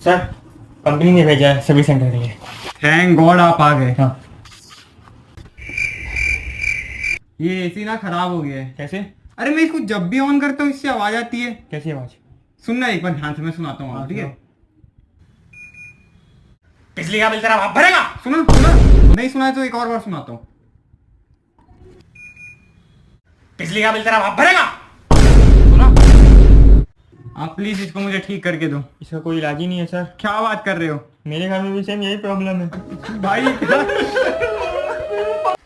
Sir company ने भेजा है सर्विस सेंटर के लिए। थैंक गॉड आप आ गए। हाँ। ये एसी ना खराब हो गया है। कैसे? अरे मैं इसको जब भी ऑन करता हूँ इससे आवाज आती है। कैसी आवाज? सुनना एक बार ध्यान से, मैं सुनाता हूँ आपको, ठीक है? बिजली का बिल तेरा बाप भरेगा। सुनो सुनो, नहीं सुना तो एक और बार सुनाता हूँ। बिजली का बिल तेरा बाप भरेगा। सुना? आप प्लीज इसको मुझे ठीक करके दो। इसका कोई इलाज ही नहीं है सर। क्या बात कर रहे हो? मेरे घर में भी सेम यही प्रॉब्लम है भाई